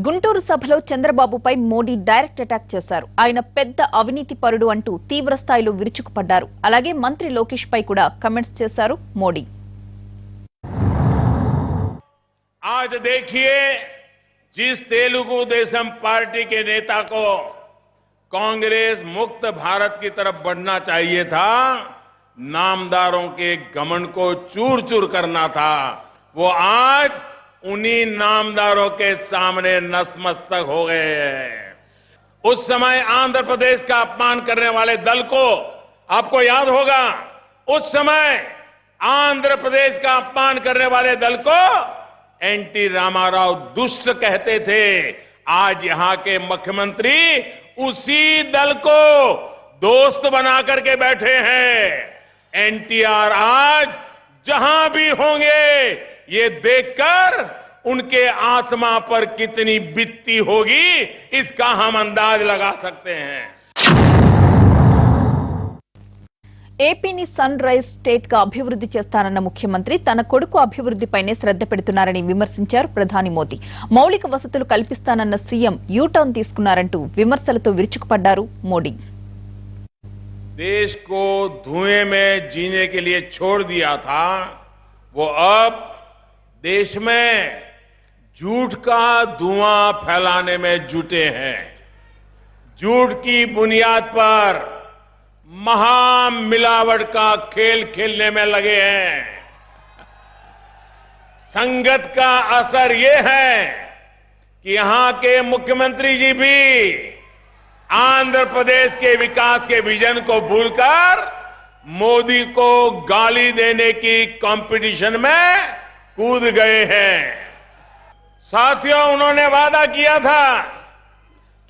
గుంటూరు సభలో చంద్రబాబుపై Modi direct attack చేశారు. ఆయన పెద్ద అవినీతి పరుడు అంటూ తీవ్ర స్థాయిలో విరుచుకుపడ్డారు. అలాగే మంత్రి లోకేష్ పై కూడా కామెంట్స్ చేశారు మోడీ. आज देखिए, जिस तेलुगु देशम पार्टी के नेता को कांग्रेस मुक्त भारत की तरफ बढ़ना चाहिए था, नामदारों के घमंड को चूर चूर करना था, वो आज उन्हीं नामदारों के सामने नतमस्तक हो गए हैं। उस समय आंध्र प्रदेश का अपमान करने वाले दल को आपको याद होगा, उस समय आंध्र प्रदेश का अपमान करने वाले दल को एनटी रामाराव दुष्ट कहते थे। आज यहां के मुख्यमंत्री उसी दल को दोस्त बना करके बैठे हैं। एनटीआर आज जहां भी होंगे, ये देखकर उनके आत्मा पर कितनी बीतती होगी, इसका हम अंदाज लगा सकते हैं। ఏపీని సన్ రైజ్ స్టేట్ గా అభివృద్ధి చేస్తానన్న ముఖ్యమంత్రి తన కొడుకు అభివృద్ధిపైనే శ్రద్ధ పెడుతున్నారని విమర్శించారు ప్రధాని మోదీ. మౌలిక వసతులు కల్పిస్తానన్న సీఎం యూటర్న్ తీసుకున్నారంటూ విమర్శలతో విరుచుకుపడ్డారు మోడీ. देश को धुएं में जीने के लिए छोड़ दिया था, वो अब देश में झूठ का धुआं फैलाने में जुटे हैं। झूठ की बुनियाद पर महामिलावट का खेल खेलने में लगे हैं। संगत का असर ये है कि यहां के मुख्यमंत्री जी भी आंध्र प्रदेश के विकास के विजन को भूलकर मोदी को गाली देने की कंपटीशन में कूद गए हैं। साथियों, उन्होंने वादा किया था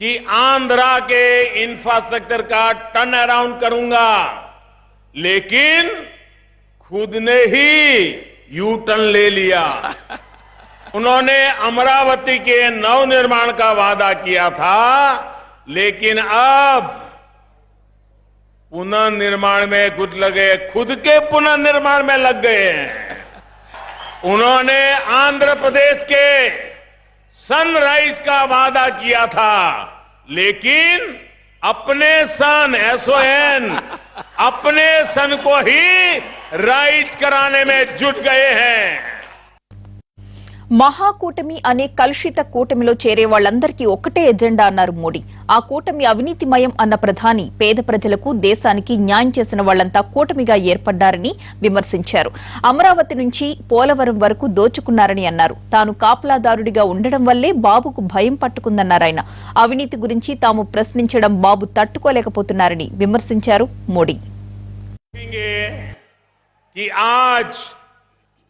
कि आंध्रा के इंफ्रास्ट्रक्चर का टर्न अराउंड करूंगा, लेकिन खुद ने ही यू टर्न ले लिया। उन्होंने अमरावती के नवनिर्माण का वादा किया था, लेकिन अब पुनर्निर्माण में खुद के पुनर्निर्माण में लग गए हैं। उन्होंने आंध्र प्रदेश के सनराइज का वादा किया था, लेकिन अपने सन SON अपने सन को ही राइज कराने में जुट गए हैं। మహాకూటమి అనే కలుషిత కూటమిలో చేరే వాళ్లందరికీ ఒక్కటే ఎజెండా అన్నారు మోడీ. ఆ కూటమి అవినీతిమయం అన్న ప్రధాని పేద ప్రజలకు దేశానికి న్యాయం చేసిన వాళ్లంతా కూటమిగా ఏర్పడ్డారని విమర్శించారు. అమరావతి నుంచి పోలవరం వరకు దోచుకున్నారని అన్నారు. తాను కాపలాదారుడిగా ఉండడం వల్లే బాబుకు భయం పట్టుకుందన్నారు ఆయన. అవినీతి గురించి తాము ప్రశ్నించడం బాబు తట్టుకోలేకపోతున్నారని విమర్శించారు మోడీ.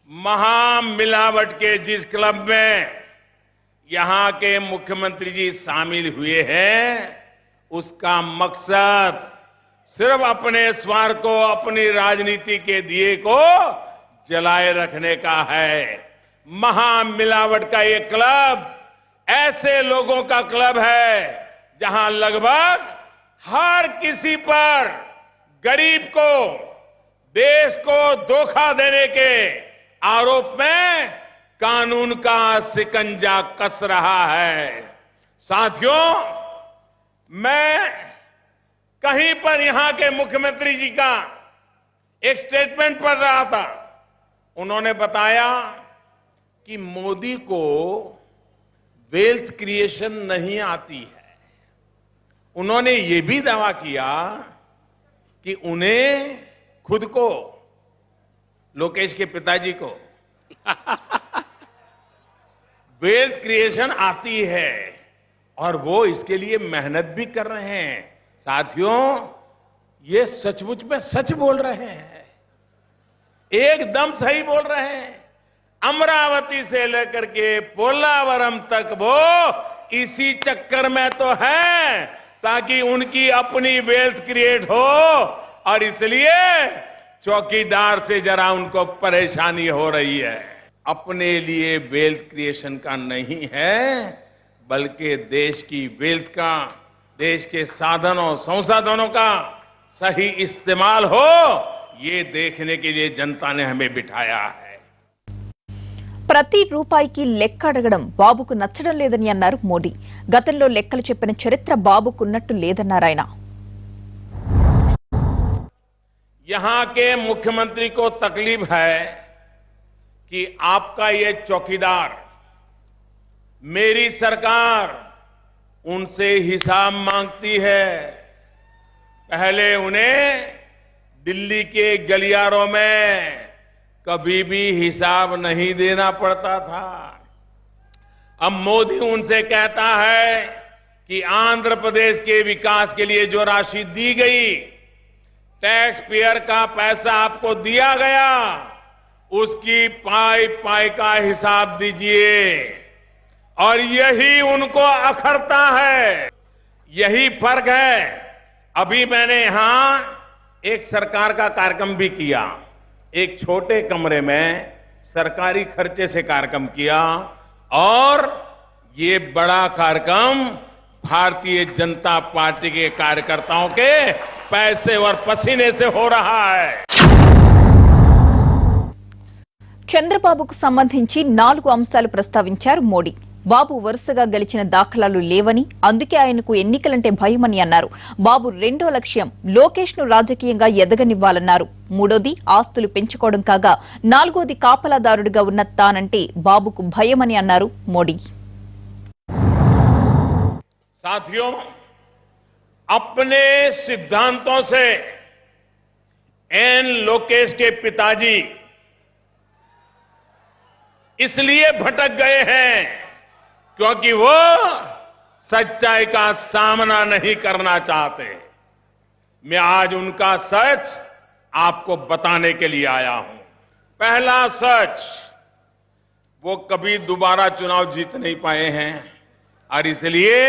महामिलावट के जिस क्लब में यहां के मुख्यमंत्री जी शामिल हुए हैं, उसका मकसद सिर्फ अपने स्वार्थ को, अपनी राजनीति के दिए को जलाए रखने का है। महामिलावट का ये क्लब ऐसे लोगों का क्लब है जहां लगभग हर किसी पर गरीब को, देश को धोखा देने के आरोप में कानून का शिकंजा कस रहा है। साथियों, मैं कहीं पर यहां के मुख्यमंत्री जी का एक स्टेटमेंट पढ़ रहा था। उन्होंने बताया कि मोदी को वेल्थ क्रिएशन नहीं आती है। उन्होंने ये भी दावा किया कि उन्हें खुद को, लोकेश के पिताजी को वेल्थ क्रिएशन आती है और वो इसके लिए मेहनत भी कर रहे हैं। साथियों, ये सचमुच में सच बोल रहे हैं, एकदम सही बोल रहे हैं। अमरावती से लेकर के पोलावरम तक वो इसी चक्कर में तो है ताकि उनकी अपनी वेल्थ क्रिएट हो, और इसलिए चौकीदार से जरा उनको परेशानी हो रही है। अपने लिए वेल्थ क्रिएशन का नहीं है, बल्कि देश की वेल्थ का, देश के साधनों संसाधनों का सही इस्तेमाल हो, ये देखने के लिए जनता ने हमें बिठाया है। ప్రతి రూపాయికి లెక్క అడగడం బాబుకు నచ్చడం లేదని అన్నారు మోడీ. గతంలో లెక్కలు చెప్పిన చరిత్ర బాబుకున్నట్టు లేదన్నారు ఆయన. यहाँ के मुख्यमंत्री को तकलीफ है कि आपका ये चौकीदार, मेरी सरकार उनसे हिसाब मांगती है. पहले उन्हें दिल्ली के गलियारों में कभी भी हिसाब नहीं देना पड़ता था. अब मोदी उनसे कहता है कि आंध्र प्रदेश के विकास के लिए जो राशि दी गई, टैक्स पेयर का पैसा आपको दिया गया, उसकी पाई पाई का हिसाब दीजिए. और यही उनको अखरता है. यही फर्क है. अभी मैंने यहां एक सरकार का कार्यक्रम भी किया. एक छोटे कमरे में सरकारी खर्चे से कार्यक्रम किया और ये बड़ा कार्यक्रम भारतीय जनता पार्टी के कार्यकर्ताओं के पैसे और पसीने से हो रहा है. చంద్రబాబుకు సంబంధించి 4 అంశాలు ప్రస్తావించారు మోడీ. బాబు వరుసగా గెలిచిన దాఖలాలు లేవని, అందుకే ఆయనకు ఎన్నికలంటే భయమని అన్నారు. బాబు రెండో లక్ష్యం లోకేష్ ను రాజకీయంగా ఎదగనివ్వాలన్నారు. మూడోది ఆస్తులు పెంచుకోవడం కాగా, 4వది కాపలాదారుడిగా ఉన్న తానంటే బాబుకు భయమని అన్నారు మోడీ. साथियों, अपने सिद्धांतों से एन लोकेश के पिताजी इसलिए भटक गए हैं क्योंकि वो सच्चाई का सामना नहीं करना चाहते. मैं आज उनका सच आपको बताने के लिए आया हूं. पहला सच, वो कभी दोबारा चुनाव जीत नहीं पाए हैं और इसलिए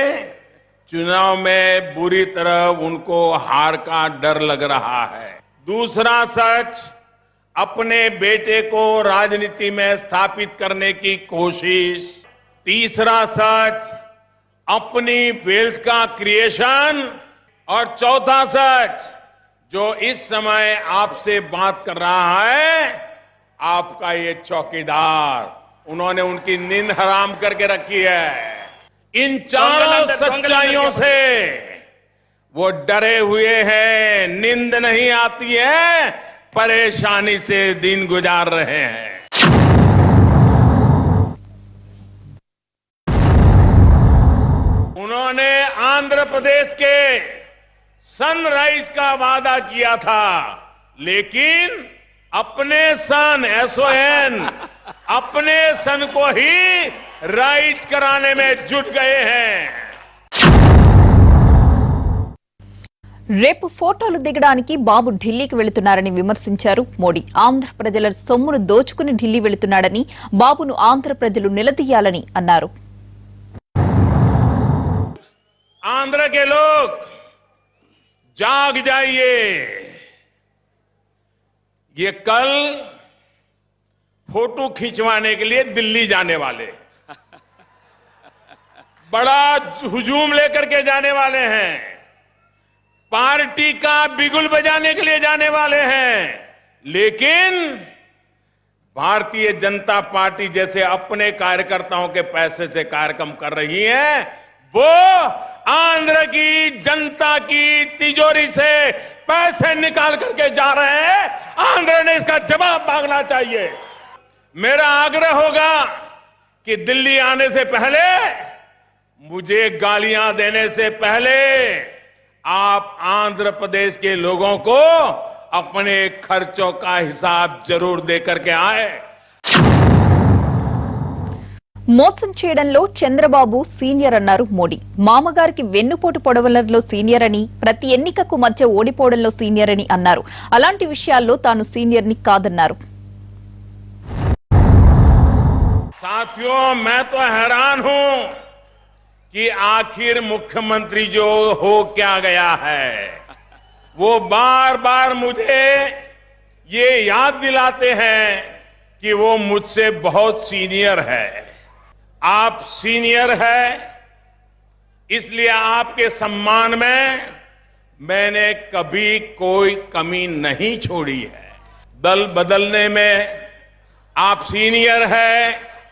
चुनाव में बुरी तरह उनको हार का डर लग रहा है. दूसरा सच, अपने बेटे को राजनीति में स्थापित करने की कोशिश. तीसरा सच, अपनी वेल्थ का क्रिएशन. और चौथा सच, जो इस समय आपसे बात कर रहा है, आपका ये चौकीदार, उन्होंने उनकी नींद हराम करके रखी है. इन चारों सच्चाइयों से वो डरे हुए हैं, नींद नहीं आती है, परेशानी से दिन गुजार रहे हैं. उन्होंने आंध्र प्रदेश के सनराइज का वादा किया था, लेकिन अपने सन SON अपने सन को ही राइज कराने में जुट गए हैं. రేపు ఫోటోలు దిగడానికి బాబు ఢిల్లీకి వెళుతున్నారని విమర్శించారు మోడీ. ఆంధ్ర ప్రజల సొమ్మును దోచుకుని ఢిల్లీ వెళుతున్నాడని, బాబును ఆంధ్ర ప్రజలు నిలదీయాలని అన్నారు. आंध्र के लोग जाग जाइए. ये कल फोटो खिंचवाने के लिए दिल्ली जाने वाले, बड़ा हुजूम लेकर के जाने वाले हैं, पार्टी का बिगुल बजाने के लिए जाने वाले हैं. लेकिन भारतीय जनता पार्टी जैसे अपने कार्यकर्ताओं के पैसे से कार्यक्रम कर रही है, वो आंध्र की जनता की तिजोरी से पैसे निकाल करके जा रहे हैं. आंध्र ने इसका जवाब मांगना चाहिए. मेरा आग्रह होगा कि दिल्ली आने से पहले, मुझे गालियां देने से पहले, आप आंध्र प्रदेश के लोगों को अपने खर्चों का हिसाब जरूर दे करके आए. మోసం చేయడంలో చంద్రబాబు సీనియర్ అన్నారు మోడీ. మామగారికి వెన్నుపోటు పొడవడంలో సీనియర్ అని, ప్రతి ఎన్నికకు మధ్య ఓడిపోవడంలో సీనియర్ అని అన్నారు. అలాంటి విషయాల్లో తాను సీనియర్ ని కాదన్నారు. साथियों, मैं तो हैरान हूं कि आखिर मुख्यमंत्री जो हो क्या गया है. वो बार बार मुझे ये याद दिलाते हैं कि वो मुझसे बहुत सीनियर है. आप सीनियर है, इसलिए आपके सम्मान में मैंने कभी कोई कमी नहीं छोड़ी है. दल बदलने में आप सीनियर है,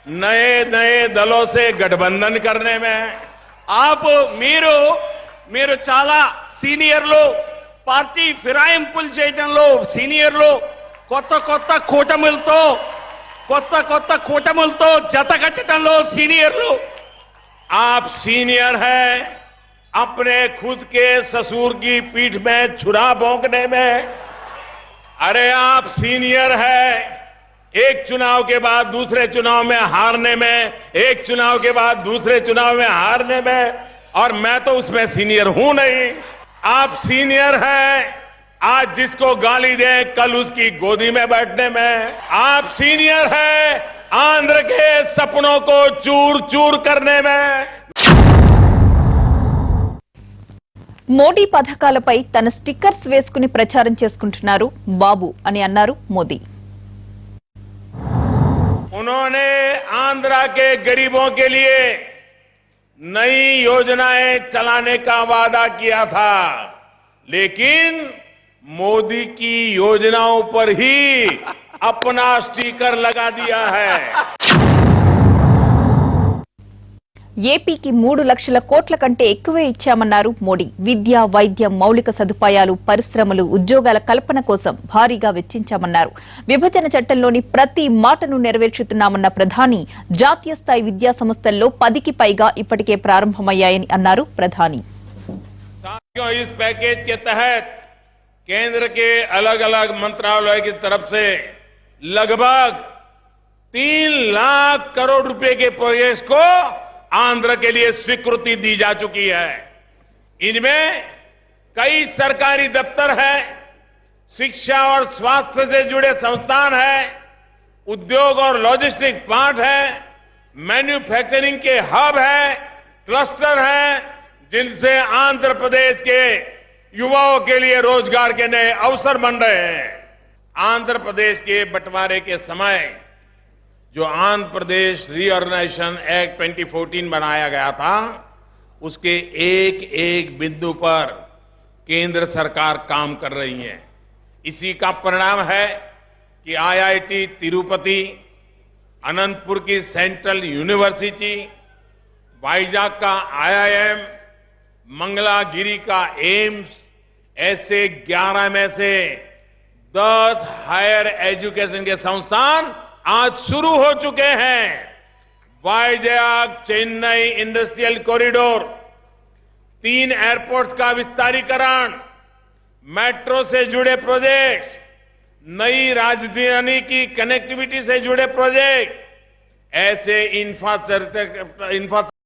नए नए दलों से गठबंधन करने में। आप మీరు చాలా సీనియర్లు, పార్టీ ఫిరాయింపులు చేయడంలో సీనియర్లు, కొత్త కొత్త కూటములతో జత కట్టడంలో సీనియర్లు। आप सीनियर हैं अपने खुद के ससुर की पीठ में छुरा भोंकने में। अरे आप सीनियर हैं एक चुनाव के बाद दूसरे चुनाव में हारने में, एक चुनाव के बाद दूसरे चुनाव में हारने में, और मैं तो उसमें सीनियर हूं नहीं। आप सीनियर हैं आज जिसको गाली दे कल उसकी गोदी में बैठने में। आप सीनियर हैं आंध्र के सपनों को चूर चूर करने में। మోడీ పథకాలపై తన స్టిక్కర్స్ వేసుకుని ప్రచారం చేసుకుంటున్నారు బాబు అని అన్నారు మోదీ। उन्होंने आंध्र के गरीबों के लिए नई योजनाएं चलाने का वादा किया था, लेकिन मोदी की योजनाओं पर ही अपना स्टिकर लगा दिया है। ఏపీకి 3 లక్షల కోట్ల కంటే ఎక్కువే ఇచ్చామన్నారు మోడీ। విద్య, వైద్యం, మౌలిక సదుపాయాలు, పరిశ్రమలు, ఉద్యోగాల కల్పన కోసం భారీగా వెచ్చించామన్నారు। విభజన చట్టంలోని ప్రతి మాటను నెరవేర్చుతున్నామన్న ప్రధాని జాతీయ స్థాయి విద్యా సంస్థల్లో 10కి పైగా ఇప్పటికే ప్రారంభమయ్యాయని అన్నారు ప్రధాని। इस पैकेज के तहत केंद्र के अलग अलग मंत्रालय की तरफ से लगभग 3 लाख करोड़ रुपए के प्रोजेक्ट्स को आंध्र के लिए स्वीकृति दी जा चुकी है। इनमें कई सरकारी दफ्तर है, शिक्षा और स्वास्थ्य से जुड़े संस्थान है, उद्योग और लॉजिस्टिक पार्ट है, मैन्युफैक्चरिंग के हब है, क्लस्टर है, जिनसे आंध्र प्रदेश के युवाओं के लिए रोजगार के नए अवसर बन रहे हैं। आंध्र प्रदेश के बंटवारे के समय जो आंध्र प्रदेश रीऑर्गेनाइजेशन एक्ट 2014 बनाया गया था, उसके एक एक बिंदु पर केंद्र सरकार काम कर रही है। इसी का परिणाम है कि आईआईटी तिरुपति, अनंतपुर की सेंट्रल यूनिवर्सिटी, वाइजाग का आईआईएम, मंगलागिरी का एम्स, ऐसे 11 में से 10 हायर एजुकेशन के संस्थान आज शुरू हो चुके हैं। Vizag Chennai industrial corridor, 3 airports का विस्तारीकरण, मेट्रो से जुड़े प्रोजेक्ट्स, नई राजधानी की कनेक्टिविटी से जुड़े प्रोजेक्ट, ऐसे इंफ्रास्ट्रक्चर